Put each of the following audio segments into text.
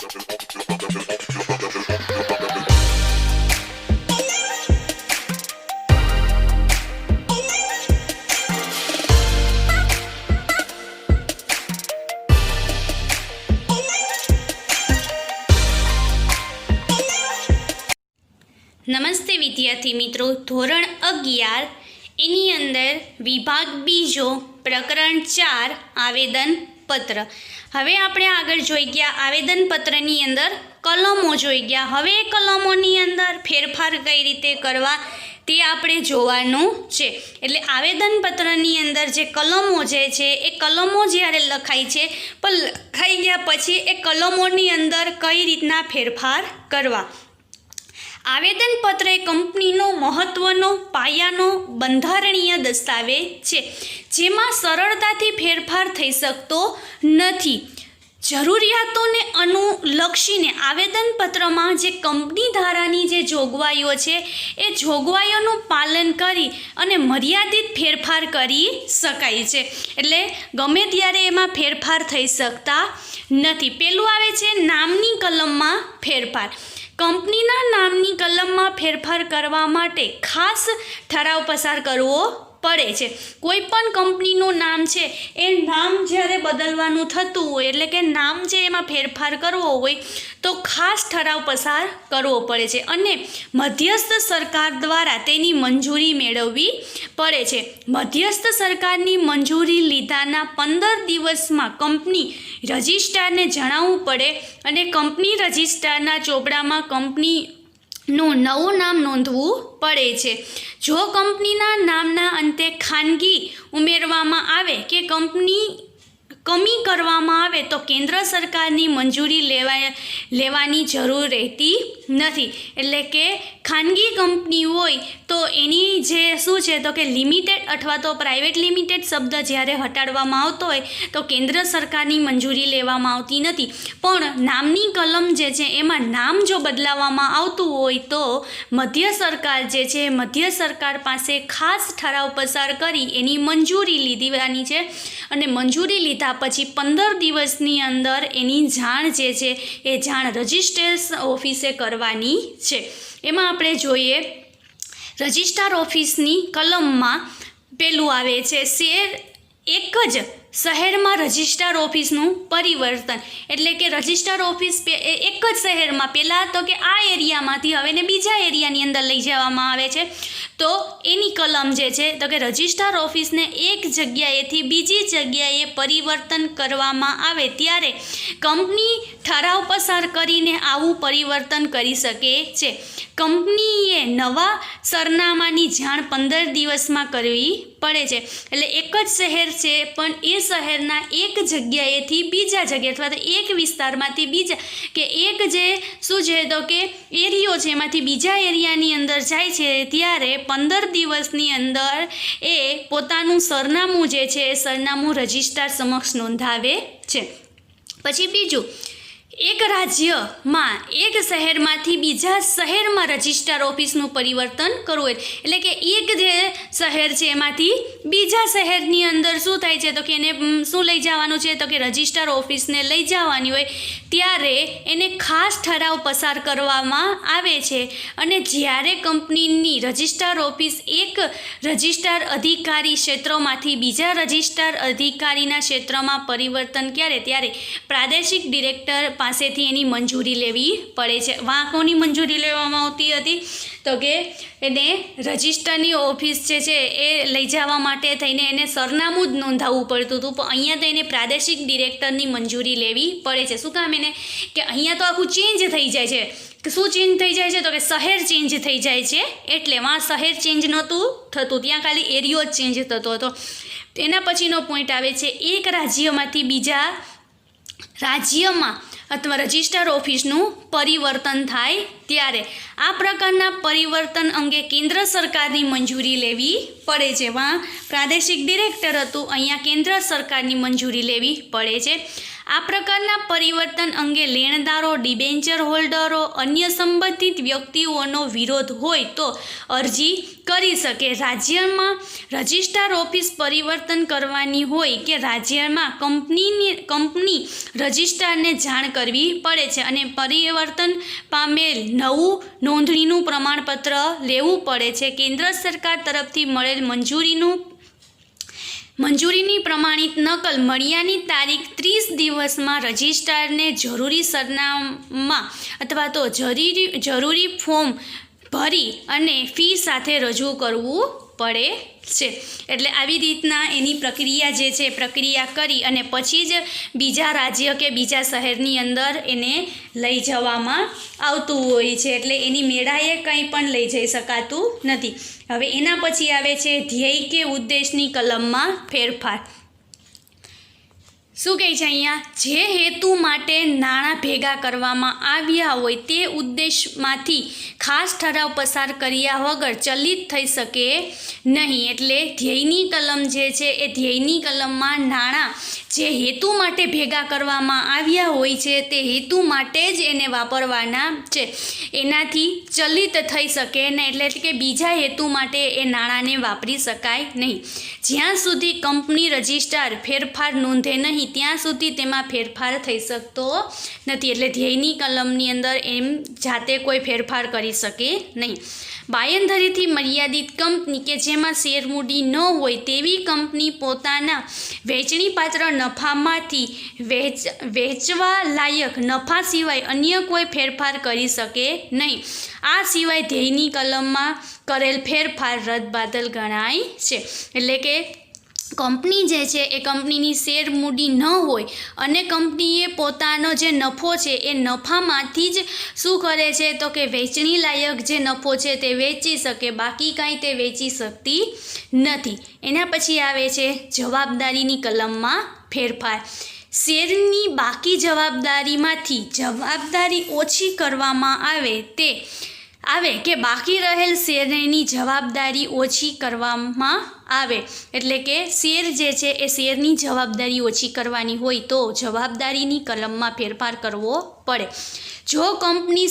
નમસ્તે વિદ્યાર્થી મિત્રો, ધોરણ 11 એની અંદર વિભાગ બીજો પ્રકરણ 4 આવેદનપત્ર. હવે આપણે આગળ જોઈ ગયા આવેદનપત્રની અંદર કલમો જોઈ ગયા. હવે કલમોની અંદર ફેરફાર કઈ રીતે કરવા તે આપણે જોવાનું છે. એટલે આવેદનપત્રની અંદર જે કલમો જે છે એ કલમો જ્યારે લખાય છે પણ લખાઈ ગયા પછી એ કલમોની અંદર કઈ રીતના ફેરફાર કરવા. આવેદનપત્ર એ કંપનીનો મહત્ત્વનો પાયાનો બંધારણીય દસ્તાવેજ છે જેમાં સરળતાથી ફેરફાર થઈ શકતો નથી. જરૂરિયાતોને અનુલક્ષીને આવેદનપત્રમાં જે કંપની ધારાની જે જોગવાઈઓ છે એ જોગવાઈઓનું પાલન કરી અને મર્યાદિત ફેરફાર કરી શકાય છે. એટલે ગમે ત્યારે એમાં ફેરફાર થઈ શકતા નથી. પેલું આવે છે નામની કલમમાં ફેરફાર. કંપનીના નામની કલમમાં ફેરફાર કરવા માટે ખાસ ઠરાવ પસાર કરવો પડે છે. કોઈ પણ કંપનીનું નામ છે એ નામ જ્યારે બદલવાનું થતું હોય એટલે કે નામ જે એમાં ફેરફાર કરવો હોય તો ખાસ ઠરાવ પસાર કરવો પડે છે અને મધ્યસ્થ સરકાર દ્વારા તેની મંજૂરી મેળવવી પડે છે. મધ્યસ્થ સરકારની મંજૂરી લીધાના 15 દિવસમાં કંપની રજિસ્ટ્રારને જણાવવું પડે અને કંપની રજિસ્ટ્રારના ચોપડામાં કંપનીનું નવું નામ નોંધવું પડે છે. જો કંપનીના નામના અંતે ખાનગી ઉમેરવામાં આવે કે કંપની કમી કરવામાં આવે તો કેન્દ્ર સરકારની મંજૂરી લેવાની જરૂર રહેતી નથી. એટલે કે ખાનગી કંપની હોય તો એની જે શું છે તો કે લિમિટેડ અથવા તો પ્રાઇવેટ લિમિટેડ શબ્દ જ્યારે હટાડવામાં આવતો હોય તો કેન્દ્ર સરકારની મંજૂરી લેવામાં આવતી નથી. પણ નામની કલમ જે છે એમાં નામ જો બદલાવવામાં આવતું હોય તો મધ્ય સરકાર જે છે મધ્ય સરકાર પાસે ખાસ ઠરાવ પસાર કરી એની મંજૂરી લીધવાની છે અને મંજૂરી લીધા પછી 15 દિવસની અંદર એની જાણ જે છે એ જાણ રજિસ્ટ્રેશન ઓફિસે કરવાની છે. એમાં આપણે જોઈએ રજિસ્ટ્રાર ઓફિસની કલમમાં પેલું આવે છે શેર એક જ શહેરમાં રજિસ્ટ્રાર ઓફિસનું પરિવર્તન. એટલે કે રજિસ્ટ્રાર ઓફિસ એક જ શહેરમાં પહેલાં તો કે આ એરિયામાંથી હવે ને બીજા એરિયાની અંદર લઈ જવામાં આવે છે તો એની કલમ જે છે તો કે રજિસ્ટ્રાર ઓફિસને એક જગ્યાએથી બીજી જગ્યાએ પરિવર્તન કરવામાં આવે ત્યારે કંપની ઠરાવ પસાર કરીને આવું પરિવર્તન કરી શકે છે. કંપનીએ નવા સરનામાની જાણ 15 દિવસમાં કરવી પડે છે. એટલે એક જ શહેર છે પણ એ શહેરના એક જગ્યાએથી બીજા જગ્યાએ અથવા તો એક વિસ્તારમાંથી બીજા કે એક જે શું છે તો કે એરિયો છે એમાંથી બીજા એરિયાની અંદર જાય છે ત્યારે 15 દિવસની અંદર એ પોતાનું સરનામું જે છે એ સરનામું રજિસ્ટ્રાર સમક્ષ નોંધાવે છે. પછી બીજું એક રાજ્યમાં એક શહેરમાંથી બીજા શહેરમાં રજિસ્ટ્રાર ઓફિસનું પરિવર્તન કરવું હોય એટલે કે એક જે શહેર છે એમાંથી બીજા શહેરની અંદર શું થાય છે તો કે એને શું લઈ જવાનું છે તો કે રજિસ્ટ્રાર ઓફિસને લઈ જવાની હોય ત્યારે એને ખાસ ઠરાવ પસાર કરવામાં આવે છે અને જ્યારે કંપનીની રજિસ્ટ્રાર ઓફિસ એક રજિસ્ટ્રાર અધિકારી ક્ષેત્રોમાંથી બીજા રજિસ્ટ્રાર અધિકારીના ક્ષેત્રમાં પરિવર્તન ક્યારે ત્યારે પ્રાદેશિક ડિરેક્ટર પાસેથી એની મંજૂરી લેવી પડે છે. વાંકોની મંજૂરી લેવામાં આવતી હતી તો કે એને રજિસ્ટરની ઓફિસ જે છે એ લઈ જવા માટે થઈને એને સરનામું જ નોંધાવવું પડતું હતું પણ અહીંયા તો એને પ્રાદેશિક ડિરેક્ટરની મંજૂરી લેવી પડે છે. શું કામ એને કે અહીંયા તો આખું ચેન્જ થઈ જાય છે. કે શું ચેન્જ થઈ જાય છે તો કે શહેર ચેન્જ થઈ જાય છે એટલે વાં શહેર ચેન્જ નહોતું થતું ત્યાં ખાલી એરિયો જ ચેન્જ થતો હતો. એના પછીનો પોઈન્ટ આવે છે એક રાજ્યમાંથી બીજા રાજ્યમાં અથવા રજિસ્ટ્રાર ઓફિસનું પરિવર્તન થાય ત્યારે આ પ્રકારના પરિવર્તન અંગે કેન્દ્ર સરકારની મંજૂરી લેવી પડે છે. પ્રાદેશિક ડિરેક્ટર હતું અહીંયા કેન્દ્ર સરકારની મંજૂરી લેવી પડે છે. આ પ્રકારના પરિવર્તન અંગે લેણદારો, ડિબેન્ચર હોલ્ડરો, અન્ય સંબંધિત વ્યક્તિઓનો વિરોધ હોય તો અરજી કરી શકે. રાજ્યમાં રજિસ્ટ્રાર ઓફિસ પરિવર્તન કરવાની હોય કે રાજ્યમાં કંપની રજિસ્ટ્રારને જાણ કરવી પડે છે અને પરિવર્તન પામેલ નવું નોંધણીનું પ્રમાણપત્ર લેવું પડે છે. કેન્દ્ર સરકાર તરફથી મળેલ મંજૂરીની પ્રમાણિત નકલ મળ્યાની તારીખ 30 દિવસમાં રજિસ્ટ્રારને જરૂરી સરનામા અથવા તો જરૂરી ફોર્મ ભરી અને ફી સાથે રજૂ કરવું પડે છે. એટલે આવી રીતના એની પ્રક્રિયા જે છે પ્રક્રિયા કરી અને પછી જ બીજા રાજ્ય કે બીજા શહેરની અંદર એને લઈ જવામાં આવતું હોય છે. એટલે એની મેળાએ કંઈ પણ લઈ જઈ શકાતું નથી. હવે એના પછી આવે છે ધ્યેય કે ઉદ્દેશની કલમમાં ફેરફાર. શું કહે છે અહીંયા? જે હેતુ માટે નાણાં ભેગા કરવામાં આવ્યા હોય તે ઉદ્દેશમાંથી ખાસ ઠરાવ પસાર કર્યા વગર ચલિત થઈ શકે નહીં. એટલે ધ્યેયની કલમ જે છે એ ધ્યેયની કલમમાં નાણાં જે હેતુ માટે ભેગા કરવામાં આવ્યા હોય છે તે હેતુ માટે જ એને વાપરવાના છે. એનાથી ચલિત થઈ શકે નહીં. એટલે કે બીજા હેતુ માટે એ નાણાંને વાપરી શકાય નહીં. જ્યાં સુધી કંપની રજિસ્ટ્રાર ફેરફાર નોંધે નહીં ત્યાં સુધી તેમાં ફેરફાર થઈ શકતો નથી. એટલે ધ્યેયની કલમની અંદર એમ જાતે કોઈ ફેરફાર કરી શકે નહીં. બાંયધરીથી મર્યાદિત કંપની કે જેમાં શેર મૂડી ન હોય તેવી કંપની પોતાના વેચણીપાત્ર નફામાંથી વેચવા લાયક નફા સિવાય અન્ય કોઈ ફેરફાર કરી શકે નહીં. આ સિવાય ધ્યેયની કલમમાં કરેલ ફેરફાર રદબાતલ ગણાય છે. એટલે કે કંપની જે છે એ કંપનીની શેર મૂડી ન હોય અને કંપનીએ પોતાનો જે નફો છે એ નફામાંથી જ શું કરે છે તો કે વેચણી લાયક જે નફો છે તે વેચી શકે, બાકી કાંઈ તે વેચી શકતી નથી. એના પછી આવે છે જવાબદારીની કલમમાં ફેરફાર. શેરની બાકી જવાબદારીમાંથી જવાબદારી ઓછી કરવામાં આવે કે બાકી રહેલ શેરની જવાબદારી ઓછી કરવામાં આવે. એટલે કે શેર જે છે એ શેરની જવાબદારી ઓછી કરવાની હોય તો જવાબદારીની કલમમાં ફેરફાર કરવો પડે. જો કંપની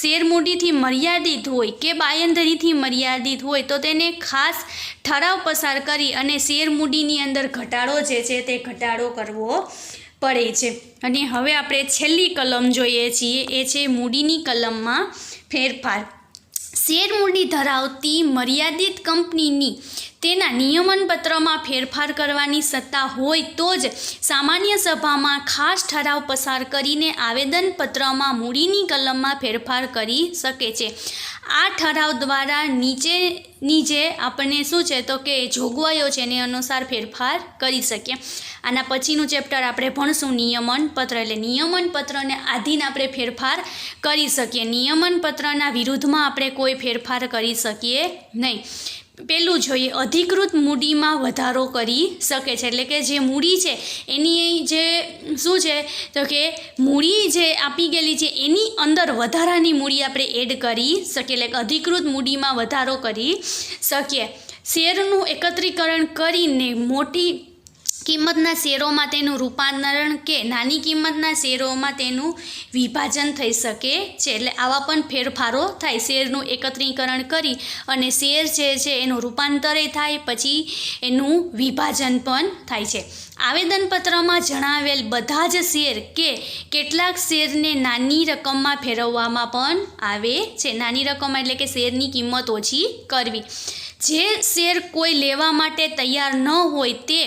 શેર મૂડીથી મર્યાદિત હોય કે બાંયધરીથી મર્યાદિત હોય તો તેને ખાસ ઠરાવ પસાર કરી અને શેર મૂડીની અંદર ઘટાડો જે છે તે ઘટાડો કરવો પડે છે. અને હવે આપણે છેલ્લી કલમ જોઈએ છીએ એ છે મૂડીની કલમમાં ફેરફાર. શેર મૂડી ધરાવતી મર્યાદિત કંપનીની તેના નિયમનપત્રમાં ફેરફાર કરવાની સત્તા હોય તો જ સામાન્ય સભામાં ખાસ ઠરાવ પસાર કરીને આવેદનપત્રમાં મૂડીની કલમમાં ફેરફાર કરી શકે છે. આ ઠરાવ દ્વારા નીચેની જે આપણને શું છે તો કે જોગવાઈઓ છે એની અનુસાર ફેરફાર કરી શકીએ. આના પછીનું ચેપ્ટર આપણે ભણશું નિયમનપત્ર. એટલે નિયમનપત્રને આધીન આપણે ફેરફાર કરી શકીએ. નિયમનપત્રના વિરુદ્ધમાં આપણે કોઈ ફેરફાર કરી શકીએ નહીં. પહેલું જોઈએ અધિકૃત મૂડીમાં વધારો કરી શકે છે. એટલે કે જે મૂડી છે એની જે શું છે તો કે મૂડી જે આપી ગયેલી છે એની અંદર વધારાની મૂડી આપણે એડ કરી શકીએ. એટલે અધિકૃત મૂડીમાં વધારો કરી શકીએ. શેરનું એકત્રીકરણ કરીને મોટી કિંમતના શેરોમાં તેનું રૂપાંતરણ કે નાની કિંમતના શેરોમાં તેનું વિભાજન થઈ શકે છે. એટલે આવા પણ ફેરફારો થાય. શેરનું એકત્રીકરણ કરી અને શેર જે છે એનું રૂપાંતરે થાય, પછી એનું વિભાજન પણ થાય છે. આવેદનપત્રમાં જણાવેલ બધા જ શેર કે કેટલાક શેરને નાની રકમમાં ફેરવવામાં પણ આવે છે. નાની રકમ એટલે કે શેરની કિંમત ઓછી કરવી. જે શેર કોઈ લેવા માટે તૈયાર ન હોય તે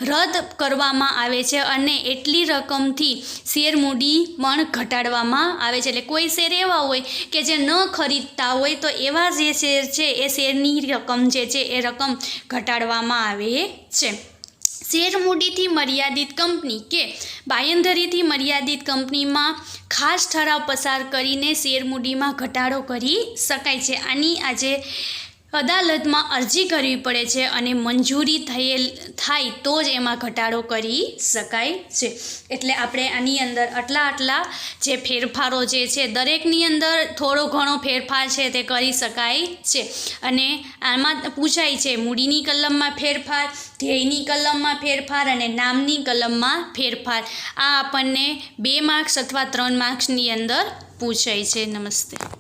રદ કરવામાં આવે છે અને એટલી રકમથી શેર મૂડી પણ ઘટાડવામાં આવે છે. એટલે કોઈ શેર એવા હોય કે જે ન ખરીદતા હોય તો એવા જે શેર છે એ શેરની રકમ જે છે એ રકમ ઘટાડવામાં આવે છે. શેર મૂડીથી મર્યાદિત કંપની કે બાંયધરીથી મર્યાદિત કંપનીમાં ખાસ ઠરાવ પસાર કરીને શેર મૂડીમાં ઘટાડો કરી શકાય છે. આની આજે અદાલતમાં અરજી કરવી પડે છે અને મંજૂરી થાય તો જ એમાં ઘટાડો કરી શકાય છે. એટલે આપણે આની અંદર આટલા જે ફેરફારો જે છે દરેકની અંદર થોડો ઘણો ફેરફાર છે તે કરી શકાય છે. અને આમાં પૂછાય છે મૂડીની કલમમાં ફેરફાર, ધ્યેયની કલમમાં ફેરફાર અને નામની કલમમાં ફેરફાર. આ આપણને 2 માર્ક્સ અથવા 3 માર્ક્સની અંદર પૂછાય છે. નમસ્તે.